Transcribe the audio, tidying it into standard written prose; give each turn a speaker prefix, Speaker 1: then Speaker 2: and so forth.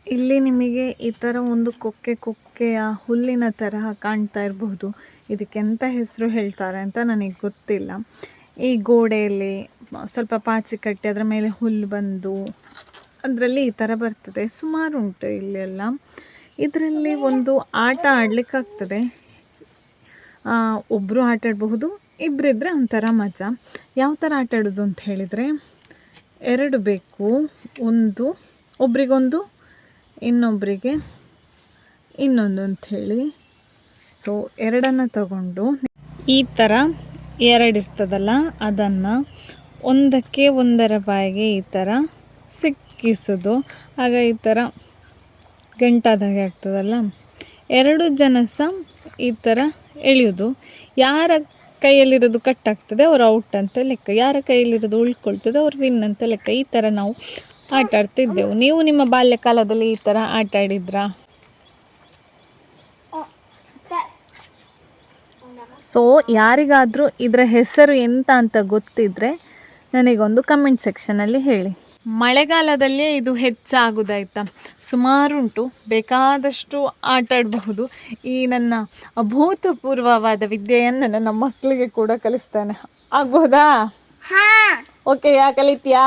Speaker 1: ಇಲ್ಲಿ ನಿಮಗೆ ಈ ಥರ ಒಂದು ಕೊಕ್ಕೆಯ ಹುಲ್ಲಿನ ತರಹ ಕಾಣ್ತಾ ಇರಬಹುದು. ಇದಕ್ಕೆ ಎಂಥ ಹೆಸರು ಹೇಳ್ತಾರೆ ಅಂತ ನನಗೆ ಗೊತ್ತಿಲ್ಲ. ಈ ಗೋಡೆಯಲ್ಲಿ ಸ್ವಲ್ಪ ಪಾಚಿ ಕಟ್ಟಿ ಅದರ ಮೇಲೆ ಹುಲ್ಲು ಬಂದು ಅದರಲ್ಲಿ ಈ ಥರ ಬರ್ತದೆ. ಸುಮಾರು ಉಂಟು ಇಲ್ಲೆಲ್ಲ. ಇದರಲ್ಲಿ ಒಂದು ಆಟ ಆಡಲಿಕ್ಕಾಗ್ತದೆ. ಒಬ್ಬರು ಆಟ ಆಡಬಹುದು, ಇಬ್ಬರಿದ್ರೆ ಒಂಥರ ಮಜಾ. ಯಾವ ಥರ ಆಟ ಆಡೋದು ಅಂತ ಹೇಳಿದರೆ, 2 ಬೇಕು. ಒಂದು ಒಬ್ರಿಗೊಂದು, ಇನ್ನೊಬ್ಬರಿಗೆ ಇನ್ನೊಂದು ಅಂಥೇಳಿ. ಸೊ 2 ತಗೊಂಡು ಈ ಥರ 2 ಇರ್ತದಲ್ಲ, ಅದನ್ನು ಒಂದಕ್ಕೆ ಒಂದರ ಬಾಯಿಗೆ ಈ ಥರ ಸಿಕ್ಕಿಸೋದು. ಆಗ ಈ ಥರ ಗಂಟಾದಾಗೆ ಆಗ್ತದಲ್ಲ. 2 ಜನ ಸಹ ಈ ಥರ ಎಳೆಯೋದು. ಯಾರ ಕೈಯಲ್ಲಿರೋದು ಕಟ್ಟಾಗ್ತದೆ ಅವ್ರು ಔಟ್ ಅಂತ ಲೆಕ್ಕ. ಯಾರ ಕೈಯಲ್ಲಿರೋದು ಉಳ್ಕೊಳ್ತದೆ ಅವ್ರು ವಿನ್ ಅಂತ ಲೆಕ್ಕ. ಈ ಥರ ನಾವು ಆಟ ಆಡ್ತಿದ್ದೆವು. ನೀವು ನಿಮ್ಮ ಬಾಲ್ಯಕಾಲದಲ್ಲಿ ಈ ಥರ ಆಟ ಆಡಿದ್ರಾ? ಸೊ ಯಾರಿಗಾದರೂ ಇದರ ಹೆಸರು ಎಂತ ಅಂತ ಗೊತ್ತಿದ್ದರೆ ನನಗೊಂದು ಕಮೆಂಟ್ ಸೆಕ್ಷನಲ್ಲಿ ಹೇಳಿ. ಮಳೆಗಾಲದಲ್ಲೇ ಇದು ಹೆಚ್ಚಾಗೋದಾಯ್ತಾ. ಸುಮಾರು ಉಂಟು, ಬೇಕಾದಷ್ಟು ಆಟ ಆಡಬಹುದು. ಈ ನನ್ನ ಅಭೂತಪೂರ್ವವಾದ ವಿದ್ಯೆಯನ್ನು ನನ್ನ ಮಕ್ಕಳಿಗೆ ಕೂಡ ಕಲಿಸ್ತಾನೆ. ಆಗ್ಬಹುದಾ? ಓಕೆ, ಕಲಿತೀಯಾ?